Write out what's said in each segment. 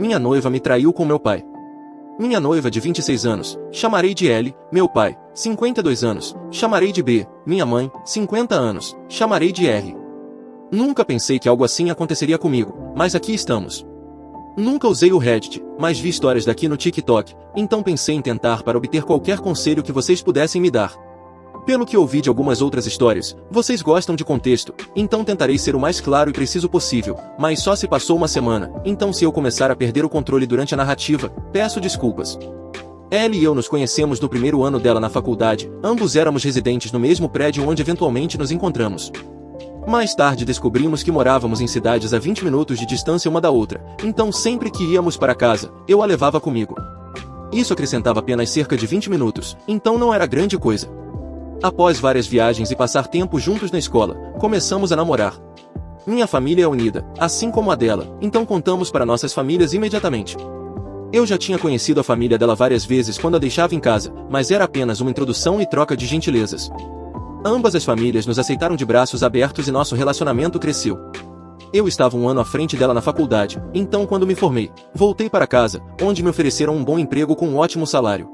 Minha noiva me traiu com meu pai. Minha noiva de 26 anos, chamarei de L, meu pai, 52 anos, chamarei de B, minha mãe, 50 anos, chamarei de R. Nunca pensei que algo assim aconteceria comigo, mas aqui estamos. Nunca usei o Reddit, mas vi histórias daqui no TikTok, então pensei em tentar para obter qualquer conselho que vocês pudessem me dar. Pelo que ouvi de algumas outras histórias, vocês gostam de contexto, então tentarei ser o mais claro e preciso possível, mas só se passou uma semana, então se eu começar a perder o controle durante a narrativa, peço desculpas. Ellie e eu nos conhecemos no primeiro ano dela na faculdade, ambos éramos residentes no mesmo prédio onde eventualmente nos encontramos. Mais tarde descobrimos que morávamos em cidades a 20 minutos de distância uma da outra, então sempre que íamos para casa, eu a levava comigo. Isso acrescentava apenas cerca de 20 minutos, então não era grande coisa. Após várias viagens e passar tempo juntos na escola, começamos a namorar. Minha família é unida, assim como a dela, então contamos para nossas famílias imediatamente. Eu já tinha conhecido a família dela várias vezes quando a deixava em casa, mas era apenas uma introdução e troca de gentilezas. Ambas as famílias nos aceitaram de braços abertos e nosso relacionamento cresceu. Eu estava um ano à frente dela na faculdade, então quando me formei, voltei para casa, onde me ofereceram um bom emprego com um ótimo salário.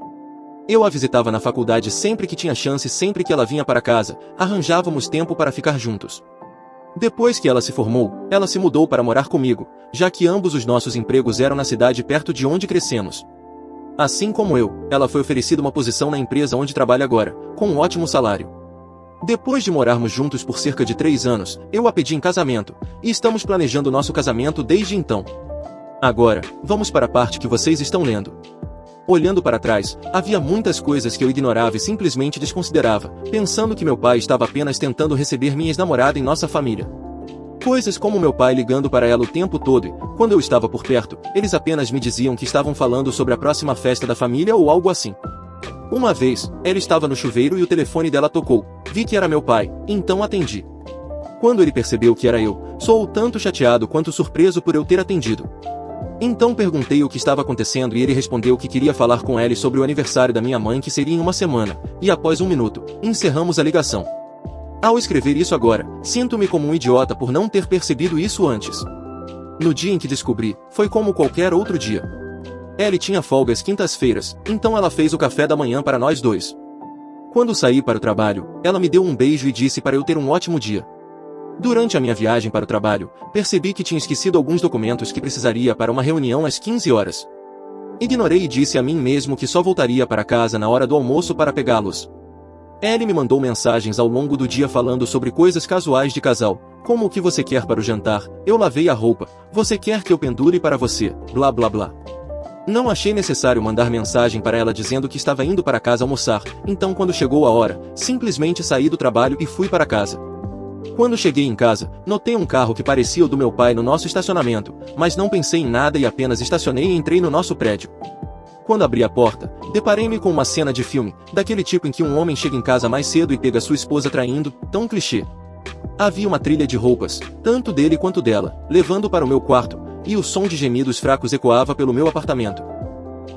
Eu a visitava na faculdade sempre que tinha chance e sempre que ela vinha para casa, arranjávamos tempo para ficar juntos. Depois que ela se formou, ela se mudou para morar comigo, já que ambos os nossos empregos eram na cidade perto de onde crescemos. Assim como eu, ela foi oferecida uma posição na empresa onde trabalha agora, com um ótimo salário. Depois de morarmos juntos por cerca de 3 anos, eu a pedi em casamento, e estamos planejando nosso casamento desde então. Agora, vamos para a parte que vocês estão lendo. Olhando para trás, havia muitas coisas que eu ignorava e simplesmente desconsiderava, pensando que meu pai estava apenas tentando receber minha ex-namorada em nossa família. Coisas como meu pai ligando para ela o tempo todo e, quando eu estava por perto, eles apenas me diziam que estavam falando sobre a próxima festa da família ou algo assim. Uma vez, ela estava no chuveiro e o telefone dela tocou. Vi que era meu pai, então atendi. Quando ele percebeu que era eu, soou tanto chateado quanto surpreso por eu ter atendido. Então perguntei o que estava acontecendo e ele respondeu que queria falar com Ellie sobre o aniversário da minha mãe que seria em uma semana, e após 1 minuto, encerramos a ligação. Ao escrever isso agora, sinto-me como um idiota por não ter percebido isso antes. No dia em que descobri, foi como qualquer outro dia. Ellie tinha folga às quintas-feiras, então ela fez o café da manhã para nós dois. Quando saí para o trabalho, ela me deu um beijo e disse para eu ter um ótimo dia. Durante a minha viagem para o trabalho, percebi que tinha esquecido alguns documentos que precisaria para uma reunião às 15 horas. Ignorei e disse a mim mesmo que só voltaria para casa na hora do almoço para pegá-los. Ellie me mandou mensagens ao longo do dia falando sobre coisas casuais de casal, como o que você quer para o jantar, eu lavei a roupa, você quer que eu pendure para você, blá blá blá. Não achei necessário mandar mensagem para ela dizendo que estava indo para casa almoçar, então quando chegou a hora, simplesmente saí do trabalho e fui para casa. Quando cheguei em casa, notei um carro que parecia o do meu pai no nosso estacionamento, mas não pensei em nada e apenas estacionei e entrei no nosso prédio. Quando abri a porta, deparei-me com uma cena de filme, daquele tipo em que um homem chega em casa mais cedo e pega sua esposa traindo, tão clichê. Havia uma trilha de roupas, tanto dele quanto dela, levando para o meu quarto, e o som de gemidos fracos ecoava pelo meu apartamento.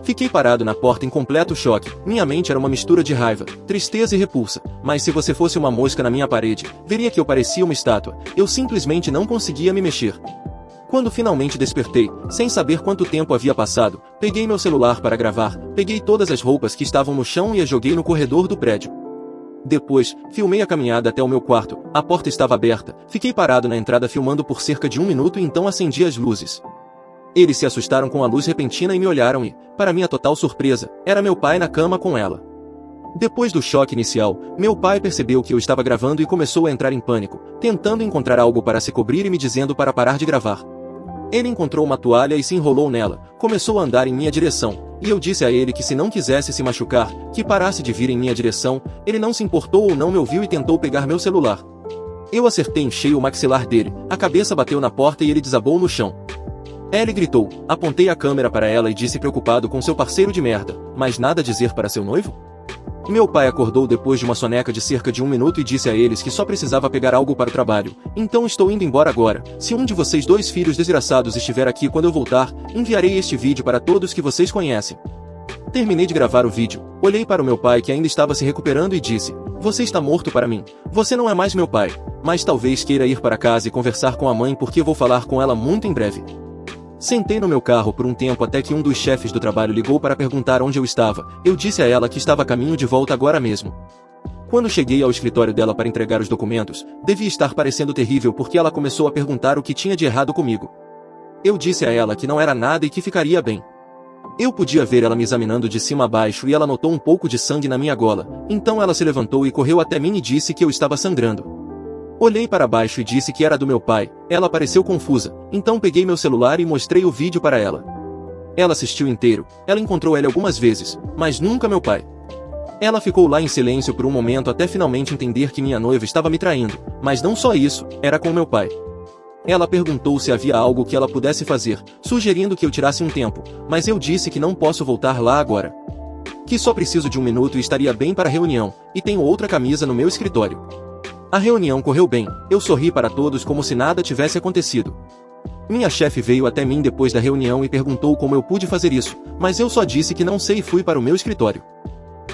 Fiquei parado na porta em completo choque, minha mente era uma mistura de raiva, tristeza e repulsa, mas se você fosse uma mosca na minha parede, veria que eu parecia uma estátua, eu simplesmente não conseguia me mexer. Quando finalmente despertei, sem saber quanto tempo havia passado, peguei meu celular para gravar, peguei todas as roupas que estavam no chão e as joguei no corredor do prédio. Depois, filmei a caminhada até o meu quarto, a porta estava aberta, fiquei parado na entrada filmando por cerca de 1 minuto e então acendi as luzes. Eles se assustaram com a luz repentina e me olharam e, para minha total surpresa, era meu pai na cama com ela. Depois do choque inicial, meu pai percebeu que eu estava gravando e começou a entrar em pânico, tentando encontrar algo para se cobrir e me dizendo para parar de gravar. Ele encontrou uma toalha e se enrolou nela, começou a andar em minha direção, e eu disse a ele que se não quisesse se machucar, que parasse de vir em minha direção, ele não se importou ou não me ouviu e tentou pegar meu celular. Eu acertei em cheio o maxilar dele, a cabeça bateu na porta e ele desabou no chão. Ellie gritou, apontei a câmera para ela e disse preocupado com seu parceiro de merda, mas nada a dizer para seu noivo? Meu pai acordou depois de uma soneca de cerca de 1 minuto e disse a eles que só precisava pegar algo para o trabalho, então estou indo embora agora, se um de vocês 2 filhos desgraçados estiver aqui quando eu voltar, enviarei este vídeo para todos que vocês conhecem. Terminei de gravar o vídeo, olhei para o meu pai que ainda estava se recuperando e disse, você está morto para mim, você não é mais meu pai, mas talvez queira ir para casa e conversar com a mãe porque vou falar com ela muito em breve. Sentei no meu carro por um tempo até que um dos chefes do trabalho ligou para perguntar onde eu estava. Eu disse a ela que estava a caminho de volta agora mesmo. Quando cheguei ao escritório dela para entregar os documentos, devia estar parecendo terrível porque ela começou a perguntar o que tinha de errado comigo. Eu disse a ela que não era nada e que ficaria bem. Eu podia ver ela me examinando de cima a baixo e ela notou um pouco de sangue na minha gola, então ela se levantou e correu até mim e disse que eu estava sangrando. Olhei para baixo e disse que era do meu pai. Ela pareceu confusa, então peguei meu celular e mostrei o vídeo para ela. Ela assistiu inteiro, ela encontrou ele algumas vezes, mas nunca meu pai. Ela ficou lá em silêncio por um momento até finalmente entender que minha noiva estava me traindo, mas não só isso, era com meu pai. Ela perguntou se havia algo que ela pudesse fazer, sugerindo que eu tirasse um tempo, mas eu disse que não posso voltar lá agora. Que só preciso de um minuto e estaria bem para a reunião, e tenho outra camisa no meu escritório. A reunião correu bem, eu sorri para todos como se nada tivesse acontecido. Minha chefe veio até mim depois da reunião e perguntou como eu pude fazer isso, mas eu só disse que não sei e fui para o meu escritório.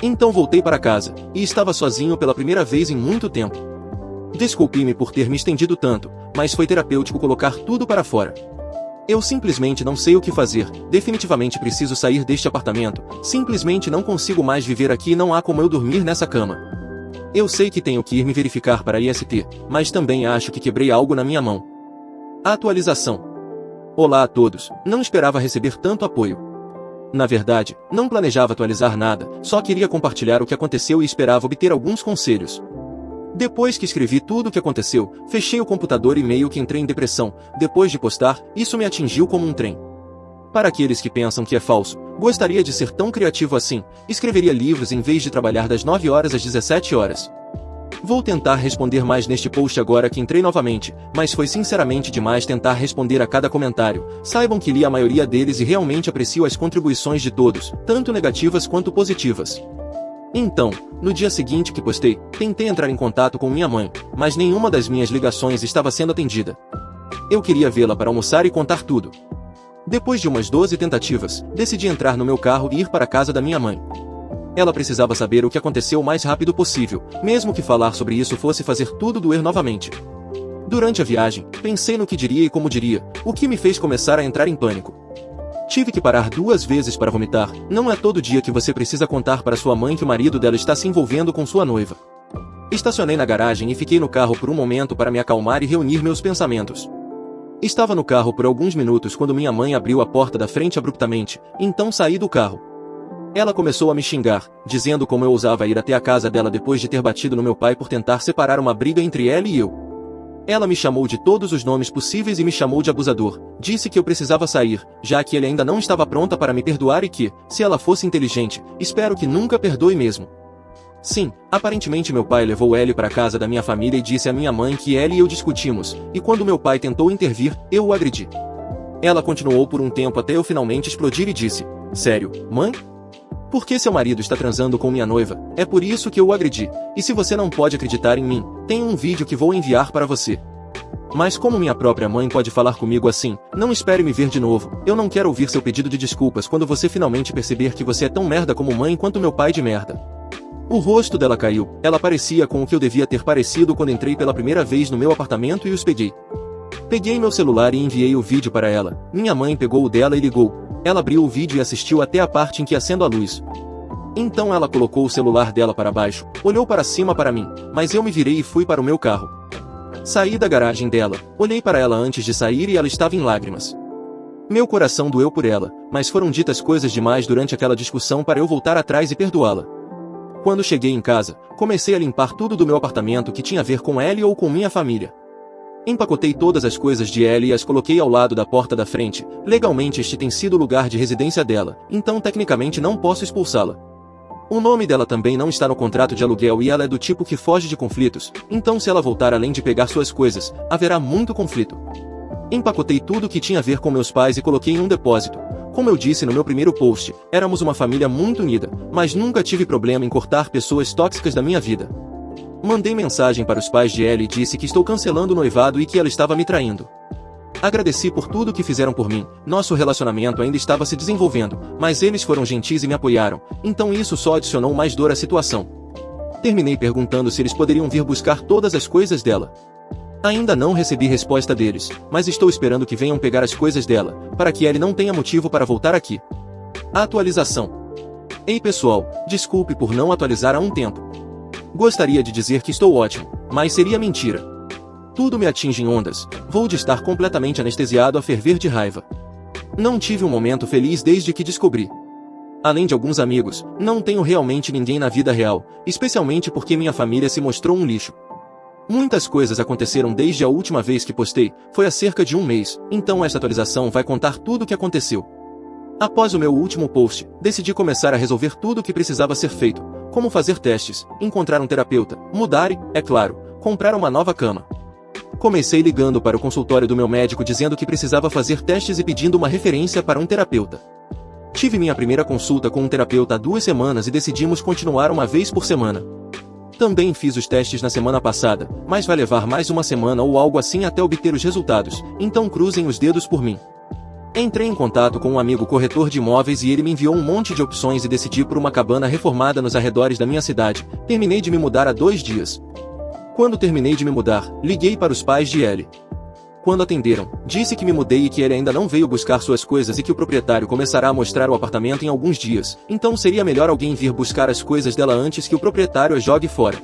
Então voltei para casa, e estava sozinho pela primeira vez em muito tempo. Desculpe-me por ter me estendido tanto, mas foi terapêutico colocar tudo para fora. Eu simplesmente não sei o que fazer, definitivamente preciso sair deste apartamento, simplesmente não consigo mais viver aqui e não há como eu dormir nessa cama. Eu sei que tenho que ir me verificar para a IST, mas também acho que quebrei algo na minha mão. Atualização. Olá a todos, não esperava receber tanto apoio. Na verdade, não planejava atualizar nada, só queria compartilhar o que aconteceu e esperava obter alguns conselhos. Depois que escrevi tudo o que aconteceu, fechei o computador e meio que entrei em depressão. Depois de postar, isso me atingiu como um trem. Para aqueles que pensam que é falso, gostaria de ser tão criativo assim, escreveria livros em vez de trabalhar das 9 horas às 17 horas. Vou tentar responder mais neste post agora que entrei novamente, mas foi sinceramente demais tentar responder a cada comentário. Saibam que li a maioria deles e realmente aprecio as contribuições de todos, tanto negativas quanto positivas. Então, no dia seguinte que postei, tentei entrar em contato com minha mãe, mas nenhuma das minhas ligações estava sendo atendida. Eu queria vê-la para almoçar e contar tudo. Depois de umas 12 tentativas, decidi entrar no meu carro e ir para a casa da minha mãe. Ela precisava saber o que aconteceu o mais rápido possível, mesmo que falar sobre isso fosse fazer tudo doer novamente. Durante a viagem, pensei no que diria e como diria, o que me fez começar a entrar em pânico. Tive que parar 2 vezes para vomitar. Não é todo dia que você precisa contar para sua mãe que o marido dela está se envolvendo com sua noiva. Estacionei na garagem e fiquei no carro por um momento para me acalmar e reunir meus pensamentos. Estava no carro por alguns minutos quando minha mãe abriu a porta da frente abruptamente, então saí do carro. Ela começou a me xingar, dizendo como eu ousava ir até a casa dela depois de ter batido no meu pai por tentar separar uma briga entre ela e eu. Ela me chamou de todos os nomes possíveis e me chamou de abusador. Disse que eu precisava sair, já que ele ainda não estava pronta para me perdoar e que, se ela fosse inteligente, espero que nunca perdoe mesmo. Sim, aparentemente meu pai levou Ellie para a casa da minha família e disse à minha mãe que Ellie e eu discutimos, e quando meu pai tentou intervir, eu o agredi. Ela continuou por um tempo até eu finalmente explodir e disse: "Sério, mãe? Porque seu marido está transando com minha noiva, é por isso que eu o agredi, e se você não pode acreditar em mim, tem um vídeo que vou enviar para você." Mas como minha própria mãe pode falar comigo assim? Não espere me ver de novo, eu não quero ouvir seu pedido de desculpas quando você finalmente perceber que você é tão merda como mãe quanto meu pai de merda. O rosto dela caiu, ela parecia com o que eu devia ter parecido quando entrei pela primeira vez no meu apartamento e os peguei. Peguei meu celular e enviei o vídeo para ela. Minha mãe pegou o dela e ligou. Ela abriu o vídeo e assistiu até a parte em que acendo a luz. Então ela colocou o celular dela para baixo, olhou para cima para mim, mas eu me virei e fui para o meu carro. Saí da garagem dela, olhei para ela antes de sair e ela estava em lágrimas. Meu coração doeu por ela, mas foram ditas coisas demais durante aquela discussão para eu voltar atrás e perdoá-la. Quando cheguei em casa, comecei a limpar tudo do meu apartamento que tinha a ver com Ellie ou com minha família. Empacotei todas as coisas de Ellie e as coloquei ao lado da porta da frente. Legalmente este tem sido o lugar de residência dela, então tecnicamente não posso expulsá-la. O nome dela também não está no contrato de aluguel e ela é do tipo que foge de conflitos, então se ela voltar além de pegar suas coisas, haverá muito conflito. Empacotei tudo que tinha a ver com meus pais e coloquei em um depósito. Como eu disse no meu primeiro post, éramos uma família muito unida, mas nunca tive problema em cortar pessoas tóxicas da minha vida. Mandei mensagem para os pais de Ellie e disse que estou cancelando o noivado e que ela estava me traindo. Agradeci por tudo que fizeram por mim, nosso relacionamento ainda estava se desenvolvendo, mas eles foram gentis e me apoiaram, então isso só adicionou mais dor à situação. Terminei perguntando se eles poderiam vir buscar todas as coisas dela. Ainda não recebi resposta deles, mas estou esperando que venham pegar as coisas dela, para que Ellie não tenha motivo para voltar aqui. Atualização. Ei pessoal, desculpe por não atualizar há um tempo. Gostaria de dizer que estou ótimo, mas seria mentira. Tudo me atinge em ondas, vou de estar completamente anestesiado a ferver de raiva. Não tive um momento feliz desde que descobri. Além de alguns amigos, não tenho realmente ninguém na vida real, especialmente porque minha família se mostrou um lixo. Muitas coisas aconteceram desde a última vez que postei, foi há cerca de um mês, então esta atualização vai contar tudo o que aconteceu. Após o meu último post, decidi começar a resolver tudo o que precisava ser feito, como fazer testes, encontrar um terapeuta, mudar e, é claro, comprar uma nova cama. Comecei ligando para o consultório do meu médico dizendo que precisava fazer testes e pedindo uma referência para um terapeuta. Tive minha primeira consulta com um terapeuta há 2 semanas e decidimos continuar uma vez por semana. Também fiz os testes na semana passada, mas vai levar mais uma semana ou algo assim até obter os resultados, então cruzem os dedos por mim. Entrei em contato com um amigo corretor de imóveis e ele me enviou um monte de opções e decidi por uma cabana reformada nos arredores da minha cidade. Terminei de me mudar há 2 dias. Quando terminei de me mudar, liguei para os pais de Ellie. Quando atenderam, disse que me mudei e que ele ainda não veio buscar suas coisas e que o proprietário começará a mostrar o apartamento em alguns dias, então seria melhor alguém vir buscar as coisas dela antes que o proprietário a jogue fora.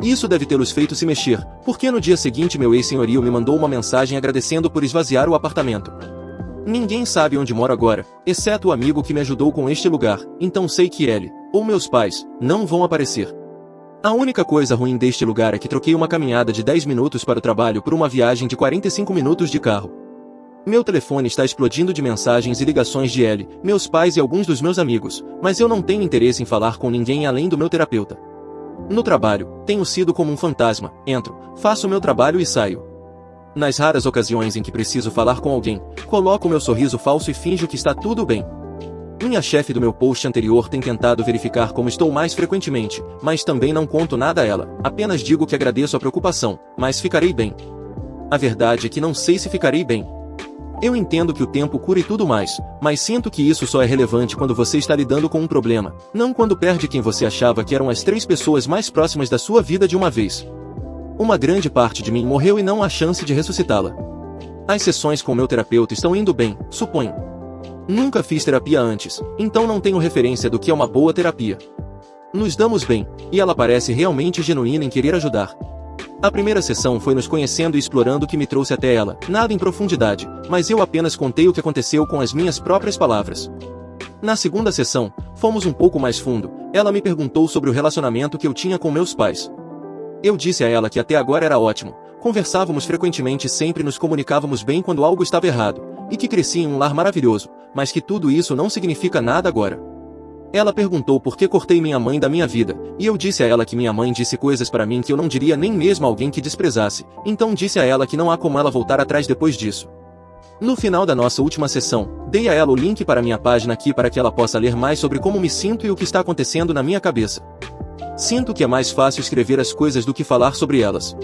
Isso deve tê-los feito se mexer, porque no dia seguinte meu ex-senhorio me mandou uma mensagem agradecendo por esvaziar o apartamento. Ninguém sabe onde moro agora, exceto o amigo que me ajudou com este lugar, então sei que ele, ou meus pais, não vão aparecer. A única coisa ruim deste lugar é que troquei uma caminhada de 10 minutos para o trabalho por uma viagem de 45 minutos de carro. Meu telefone está explodindo de mensagens e ligações de Ellie, meus pais e alguns dos meus amigos, mas eu não tenho interesse em falar com ninguém além do meu terapeuta. No trabalho, tenho sido como um fantasma, entro, faço o meu trabalho e saio. Nas raras ocasiões em que preciso falar com alguém, coloco meu sorriso falso e finjo que está tudo bem. Minha chefe do meu post anterior tem tentado verificar como estou mais frequentemente, mas também não conto nada a ela, apenas digo que agradeço a preocupação, mas ficarei bem. A verdade é que não sei se ficarei bem. Eu entendo que o tempo cura e tudo mais, mas sinto que isso só é relevante quando você está lidando com um problema, não quando perde quem você achava que eram as 3 pessoas mais próximas da sua vida de uma vez. Uma grande parte de mim morreu e não há chance de ressuscitá-la. As sessões com meu terapeuta estão indo bem, suponho. Nunca fiz terapia antes, então não tenho referência do que é uma boa terapia. Nos damos bem, e ela parece realmente genuína em querer ajudar. A primeira sessão foi nos conhecendo e explorando o que me trouxe até ela, nada em profundidade, mas eu apenas contei o que aconteceu com as minhas próprias palavras. Na segunda sessão, fomos um pouco mais fundo, ela me perguntou sobre o relacionamento que eu tinha com meus pais. Eu disse a ela que até agora era ótimo, conversávamos frequentemente e sempre nos comunicávamos bem quando algo estava errado, e que cresci em um lar maravilhoso, mas que tudo isso não significa nada agora. Ela perguntou por que cortei minha mãe da minha vida, e eu disse a ela que minha mãe disse coisas para mim que eu não diria nem mesmo a alguém que desprezasse, então disse a ela que não há como ela voltar atrás depois disso. No final da nossa última sessão, dei a ela o link para minha página aqui para que ela possa ler mais sobre como me sinto e o que está acontecendo na minha cabeça. Sinto que é mais fácil escrever as coisas do que falar sobre elas.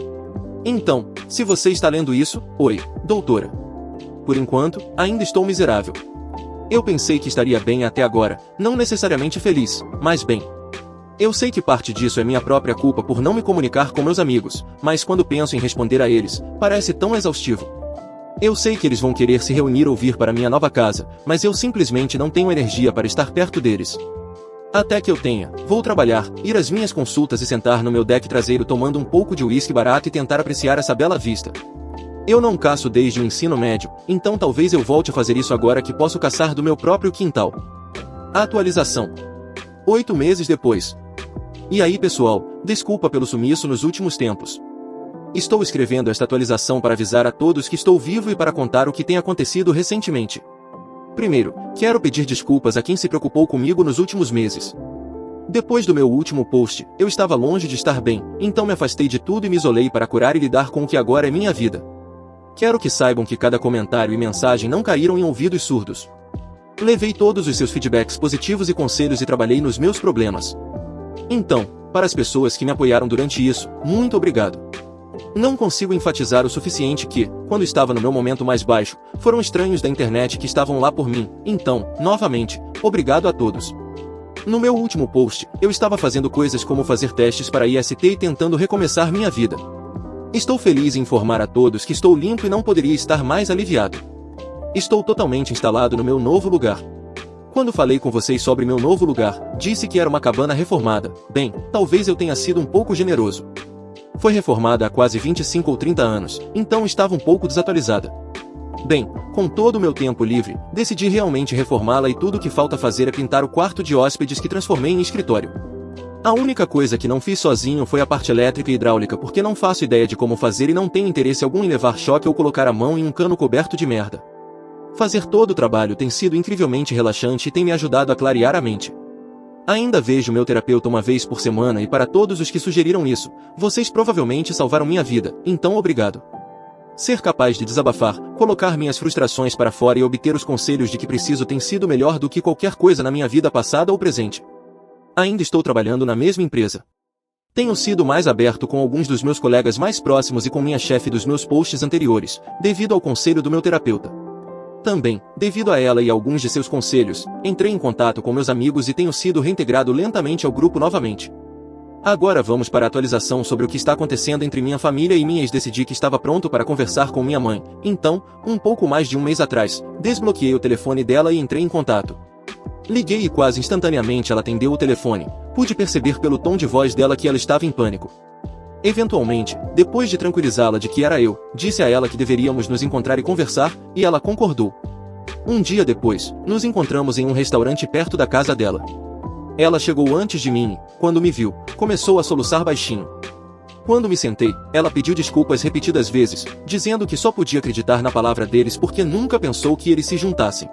Então, se você está lendo isso, oi, doutora. Por enquanto, ainda estou miserável. Eu pensei que estaria bem até agora, não necessariamente feliz, mas bem. Eu sei que parte disso é minha própria culpa por não me comunicar com meus amigos, mas quando penso em responder a eles, parece tão exaustivo. Eu sei que eles vão querer se reunir ou vir para minha nova casa, mas eu simplesmente não tenho energia para estar perto deles. Até que eu tenha, vou trabalhar, ir às minhas consultas e sentar no meu deck traseiro tomando um pouco de uísque barato e tentar apreciar essa bela vista. Eu não caço desde o ensino médio, então talvez eu volte a fazer isso agora que posso caçar do meu próprio quintal. Atualização. 8 meses depois. E aí pessoal, desculpa pelo sumiço nos últimos tempos. Estou escrevendo esta atualização para avisar a todos que estou vivo e para contar o que tem acontecido recentemente. Primeiro, quero pedir desculpas a quem se preocupou comigo nos últimos meses. Depois do meu último post, eu estava longe de estar bem, então me afastei de tudo e me isolei para curar e lidar com o que agora é minha vida. Quero que saibam que cada comentário e mensagem não caíram em ouvidos surdos. Levei todos os seus feedbacks positivos e conselhos e trabalhei nos meus problemas. Então, para as pessoas que me apoiaram durante isso, muito obrigado. Não consigo enfatizar o suficiente que, quando estava no meu momento mais baixo, foram estranhos da internet que estavam lá por mim, então, novamente, obrigado a todos. No meu último post, eu estava fazendo coisas como fazer testes para IST e tentando recomeçar minha vida. Estou feliz em informar a todos que estou limpo e não poderia estar mais aliviado. Estou totalmente instalado no meu novo lugar. Quando falei com vocês sobre meu novo lugar, disse que era uma cabana reformada. Bem, talvez eu tenha sido um pouco generoso. Foi reformada há quase 25 ou 30 anos, então estava um pouco desatualizada. Bem, com todo o meu tempo livre, decidi realmente reformá-la e tudo o que falta fazer é pintar o quarto de hóspedes que transformei em escritório. A única coisa que não fiz sozinho foi a parte elétrica e hidráulica porque não faço ideia de como fazer e não tenho interesse algum em levar choque ou colocar a mão em um cano coberto de merda. Fazer todo o trabalho tem sido incrivelmente relaxante e tem me ajudado a clarear a mente. Ainda vejo meu terapeuta uma vez por semana e para todos os que sugeriram isso, vocês provavelmente salvaram minha vida, então obrigado. Ser capaz de desabafar, colocar minhas frustrações para fora e obter os conselhos de que preciso tem sido melhor do que qualquer coisa na minha vida passada ou presente. Ainda estou trabalhando na mesma empresa. Tenho sido mais aberto com alguns dos meus colegas mais próximos e com minha chefe dos meus posts anteriores, devido ao conselho do meu terapeuta. Também, devido a ela e alguns de seus conselhos, entrei em contato com meus amigos e tenho sido reintegrado lentamente ao grupo novamente. Agora vamos para a atualização sobre o que está acontecendo entre minha família e minha ex. Decidi que estava pronto para conversar com minha mãe, então, um pouco mais de um mês atrás, desbloqueei o telefone dela e entrei em contato. Liguei e quase instantaneamente ela atendeu o telefone. Pude perceber pelo tom de voz dela que ela estava em pânico. Eventualmente, depois de tranquilizá-la de que era eu, disse a ela que deveríamos nos encontrar e conversar, e ela concordou. Um dia depois, nos encontramos em um restaurante perto da casa dela. Ela chegou antes de mim e, quando me viu, começou a soluçar baixinho. Quando me sentei, ela pediu desculpas repetidas vezes, dizendo que só podia acreditar na palavra deles porque nunca pensou que eles se juntassem.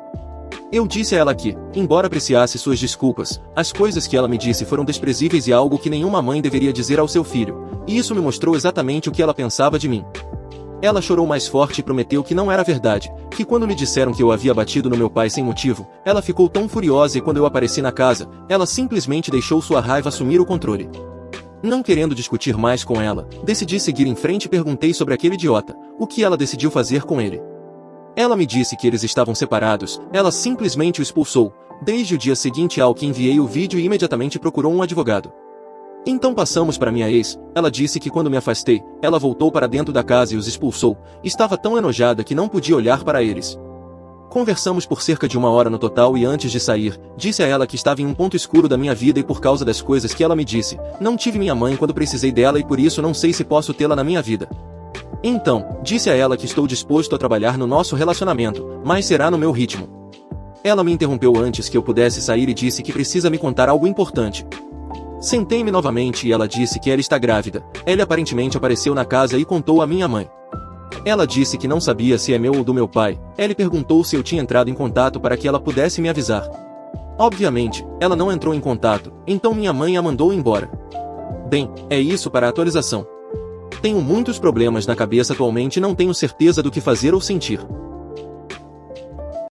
Eu disse a ela que, embora apreciasse suas desculpas, as coisas que ela me disse foram desprezíveis e algo que nenhuma mãe deveria dizer ao seu filho, e isso me mostrou exatamente o que ela pensava de mim. Ela chorou mais forte e prometeu que não era verdade, que quando lhe disseram que eu havia batido no meu pai sem motivo, ela ficou tão furiosa e quando eu apareci na casa, ela simplesmente deixou sua raiva assumir o controle. Não querendo discutir mais com ela, decidi seguir em frente e perguntei sobre aquele idiota, o que ela decidiu fazer com ele. Ela me disse que eles estavam separados, ela simplesmente o expulsou, desde o dia seguinte ao que enviei o vídeo e imediatamente procurou um advogado. Então passamos para minha ex, ela disse que quando me afastei, ela voltou para dentro da casa e os expulsou, estava tão enojada que não podia olhar para eles. Conversamos por cerca de 1 hora no total e antes de sair, disse a ela que estava em um ponto escuro da minha vida e por causa das coisas que ela me disse, não tive minha mãe quando precisei dela e por isso não sei se posso tê-la na minha vida. Então, disse a ela que estou disposto a trabalhar no nosso relacionamento, mas será no meu ritmo. Ela me interrompeu antes que eu pudesse sair e disse que precisa me contar algo importante. Sentei-me novamente e ela disse que ela está grávida. Ela aparentemente apareceu na casa e contou à minha mãe. Ela disse que não sabia se é meu ou do meu pai. Ela perguntou se eu tinha entrado em contato para que ela pudesse me avisar. Obviamente, ela não entrou em contato, então minha mãe a mandou embora. Bem, é isso para a atualização. Tenho muitos problemas na cabeça atualmente e não tenho certeza do que fazer ou sentir.